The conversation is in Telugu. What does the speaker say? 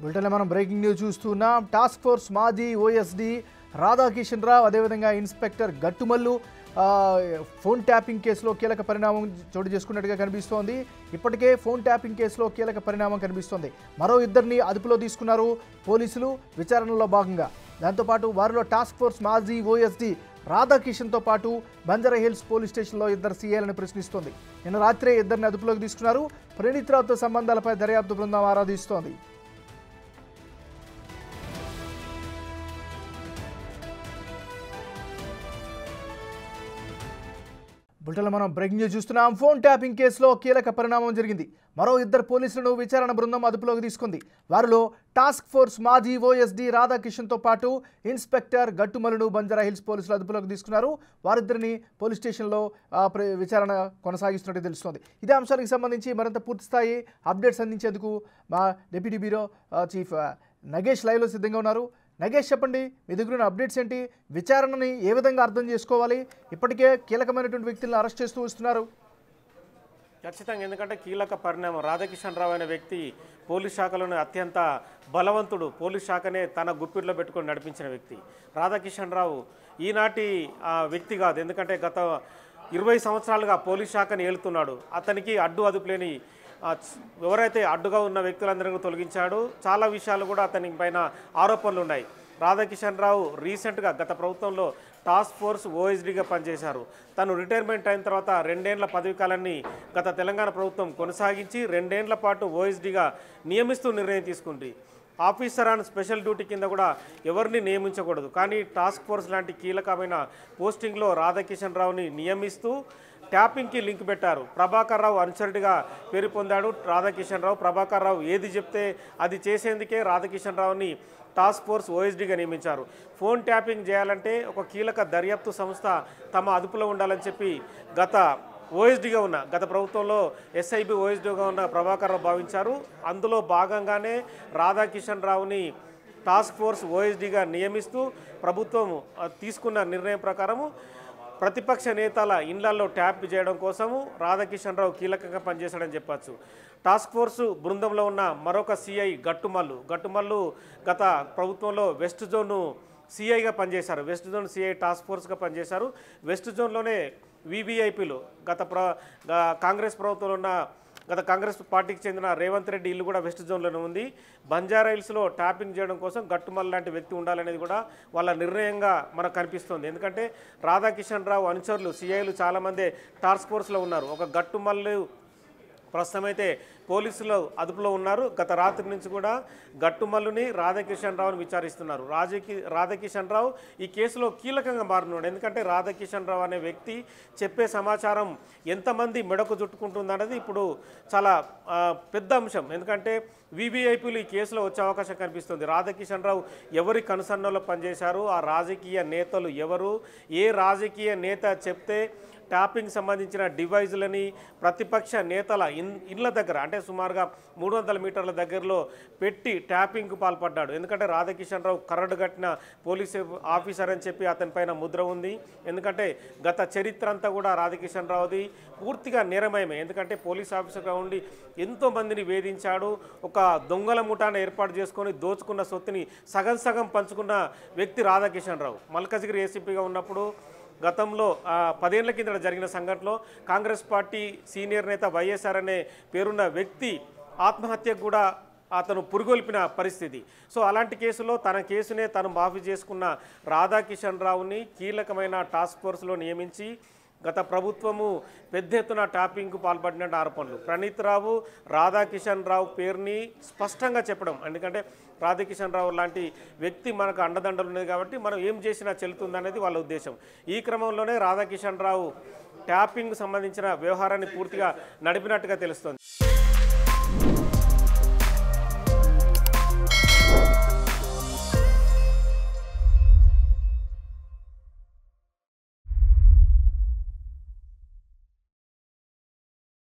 బులెటిన్లో మనం బ్రేకింగ్ న్యూస్ చూస్తున్నాం. టాస్క్ ఫోర్స్ మాజీ ఓఎస్డి రాధాకిషన్ రావు, అదేవిధంగా ఇన్స్పెక్టర్ గట్టుమల్లు ఫోన్ ట్యాపింగ్ కేసులో కీలక పరిణామం చోటు చేసుకున్నట్టుగా కనిపిస్తోంది. ఇప్పటికే ఫోన్ ట్యాపింగ్ కేసులో కీలక పరిణామం కనిపిస్తోంది. మరో ఇద్దరిని అదుపులో తీసుకున్నారు పోలీసులు విచారణలో భాగంగా. దాంతోపాటు వారిలో టాస్క్ ఫోర్స్ మాజీ ఓఎస్డి రాధాకిషన్తో పాటు బంజారాహిల్స్ పోలీస్ స్టేషన్లో ఇద్దరు సీఐలను ప్రశ్నిస్తోంది. నిన్న రాత్రే ఇద్దరిని అదుపులోకి తీసుకున్నారు. ప్రణీత్ రావుతో సంబంధాలపై దర్యాప్తు బృందం ఆరాధిస్తోంది. బులెటిన్లో మనం బ్రేకింగ్ న్యూస్ చూస్తున్నాం. ఫోన్ ట్యాపింగ్ కేసులో కీలక పరిణామం జరిగింది. మరో ఇద్దరు పోలీసులను విచారణ బృందం అదుపులోకి తీసుకుంది. వారిలో టాస్క్ ఫోర్స్ మాజీ ఓఎస్డి రాధాకిషన్తో పాటు ఇన్స్పెక్టర్ గట్టుమల్లును బంజారాహిల్స్ పోలీసులు అదుపులోకి తీసుకున్నారు. వారిద్దరిని పోలీస్ స్టేషన్లో విచారణ కొనసాగిస్తున్నట్టు తెలుస్తోంది. ఇదే అంశానికి సంబంధించి మరింత పూర్తిస్థాయి అప్డేట్స్ అందించేందుకు మా డిప్యూటీ బ్యూరో చీఫ్ నగేష్ లైవ్లో సిద్ధంగా ఉన్నారు. నగేష్, చెప్పండి, మీ దగ్గర అప్డేట్స్ ఏంటి? విచారణని ఏ విధంగా అర్థం చేసుకోవాలి? ఇప్పటికే కీలకమైనటువంటి వ్యక్తులను అరెస్ట్ చేస్తూ వస్తున్నారు. ఖచ్చితంగా, ఎందుకంటే కీలక పరిణామం. రాధాకిషన్ రావు అనే వ్యక్తి పోలీస్ శాఖలోనే అత్యంత బలవంతుడు. పోలీస్ శాఖనే తన గుప్పిట్లో పెట్టుకొని నడిపించిన వ్యక్తి రాధాకిషన్ రావు. ఈనాటి వ్యక్తి కాదు, ఎందుకంటే గత 20 సంవత్సరాలుగా పోలీస్ శాఖని ఏలుతున్నాడు. అతనికి అడ్డు అదుపులేని ఎవరైతే అడ్డుగా ఉన్న వ్యక్తులందరినీ తొలగించాడు. చాలా విషయాలు కూడా అతని పైన ఆరోపణలు ఉన్నాయి. రాధాకిషన్ రావు రీసెంట్గా గత ప్రభుత్వంలో టాస్క్ ఫోర్స్ ఓఎస్డీగా పనిచేశారు. తను రిటైర్మెంట్ అయిన తర్వాత 2 ఏళ్ల పదవి కాలాన్ని గత తెలంగాణ ప్రభుత్వం కొనసాగించి 2 ఏళ్ల పాటు ఓఎస్డీగా నియమిస్తూ నిర్ణయం తీసుకుంది. ఆఫీసర్ ఆన్ స్పెషల్ డ్యూటీ కింద కూడా ఎవరిని నియమించకూడదు. కానీ టాస్క్ ఫోర్స్ లాంటి కీలకమైన పోస్టింగ్లో రాధాకిషన్ రావుని నియమిస్తూ ట్యాపింగ్కి లింక్ పెట్టారు. ప్రభాకర్ రావు అనుచరుడిగా పేరు పొందాడు రాధాకిషన్ రావు. ప్రభాకర్ రావు ఏది చెప్తే అది చేసేందుకే రాధాకిషన్ రావుని టాస్క్ ఫోర్స్ ఓఎస్డీగా నియమించారు. ఫోన్ ట్యాపింగ్ చేయాలంటే ఒక కీలక దర్యాప్తు సంస్థ తమ అదుపులో ఉండాలని చెప్పి గత ప్రభుత్వంలో ఎస్ఐబి ఓఎస్డీగా ఉన్న ప్రభాకర్ రావు భావించారు. అందులో భాగంగానే రాధాకిషన్ రావుని టాస్క్ ఫోర్స్ ఓఎస్డీగా నియమిస్తూ ప్రభుత్వం తీసుకున్న నిర్ణయం ప్రకారము ప్రతిపక్ష నేతల ఇళ్లలో ట్యాప్ చేయడం కోసము రాధాకిషన్ రావు కీలకంగా పనిచేశాడని చెప్పచ్చు. టాస్క్ ఫోర్సు బృందంలో ఉన్న మరొక సిఐ గట్టుమల్లు గత ప్రభుత్వంలో వెస్ట్ జోన్ సిఐగా పనిచేశారు. వెస్ట్ జోన్ సిఐ టాస్క్ ఫోర్స్గా పనిచేశారు. వెస్ట్ జోన్లోనే వివిఐపీలు కాంగ్రెస్ ప్రభుత్వంలో ఉన్న కాంగ్రెస్ పార్టీకి చెందిన రేవంత్ రెడ్డి ఇల్లు కూడా వెస్ట్ జోన్లోనే ఉంది. బంజారాహిల్స్లో ట్యాపింగ్ చేయడం కోసం గట్టుమల్ లాంటి వ్యక్తి ఉండాలనేది కూడా వాళ్ళ నిర్ణయంగా మనకు కనిపిస్తుంది. ఎందుకంటే రాధాకిషన్ రావు అనుచరులు సిఐలు చాలామంది టాస్క్ ఫోర్స్లో ఉన్నారు. ఒక గట్టుమల్లు ప్రస్తుతమైతే పోలీసులు అదుపులో ఉన్నారు. గత రాత్రి నుంచి కూడా గట్టుమల్లుని రాధాకిషన్ రావుని విచారిస్తున్నారు. రాధాకిషన్ రావు ఈ కేసులో కీలకంగా మారినాడు. ఎందుకంటే రాధాకిషన్ రావు అనే వ్యక్తి చెప్పే సమాచారం ఎంతమంది మెడకు చుట్టుకుంటుందనేది ఇప్పుడు చాలా పెద్ద అంశం. ఎందుకంటే వివిఐపీలు ఈ కేసులో వచ్చే అవకాశం కనిపిస్తుంది. రాధాకిషన్ రావు ఎవరి కనుసన్నలో పనిచేశారు, ఆ రాజకీయ నేతలు ఎవరు, ఏ రాజకీయ నేత చెప్తే ట్యాపింగ్ సంబంధించిన డివైజులని ప్రతిపక్ష నేతల ఇళ్ల దగ్గర, అంటే సుమారుగా 300 మీటర్ల దగ్గరలో పెట్టి ట్యాపింగ్కు పాల్పడ్డాడు. ఎందుకంటే రాధాకిషన్ రావు కరడు కట్టిన పోలీస్ ఆఫీసర్ అని చెప్పి అతని పైన ముద్ర ఉంది. ఎందుకంటే గత చరిత్ర అంతా కూడా రాధాకిషన్ రావుది పూర్తిగా నేరమయమే. ఎందుకంటే పోలీస్ ఆఫీసర్గా ఉండి ఎంతోమందిని వేధించాడు. ఒక దొంగల ముఠాను ఏర్పాటు చేసుకొని దోచుకున్న సొత్తుని సగం పంచుకున్న వ్యక్తి రాధాకిషన్ రావు. మల్కజ్గిరి ఏసీపీగా ఉన్నప్పుడు గతంలో 10 ఏళ్ల కింద జరిగిన సంఘటనలో కాంగ్రెస్ పార్టీ సీనియర్ నేత వైఎస్ఆర్ అనే పేరున్న వ్యక్తి ఆత్మహత్యకు కూడా అతను పురుగొల్పిన పరిస్థితి. సో అలాంటి కేసులో తన కేసునే తను మాఫీ చేసుకున్న రాధాకిషన్ రావుని కీలకమైన టాస్క్ ఫోర్స్లో నియమించి గత ప్రభుత్వము పెద్ద ఎత్తున ట్యాపింగ్కు పాల్పడిన ఆరోపణలు. ప్రణీత్ రావు రాధాకిషన్ రావు పేరుని స్పష్టంగా చెప్పడం, ఎందుకంటే రాధాకిషన్ రావు లాంటి వ్యక్తి మనకు అండదండలు ఉన్నది కాబట్టి మనం ఏం చేసినా చెల్లుతుందనేది వాళ్ళ ఉద్దేశం. ఈ క్రమంలోనే రాధాకిషన్ రావు ట్యాపింగ్ సంబంధించిన వ్యవహారాన్ని పూర్తిగా నడిపినట్టుగా తెలుస్తోంది.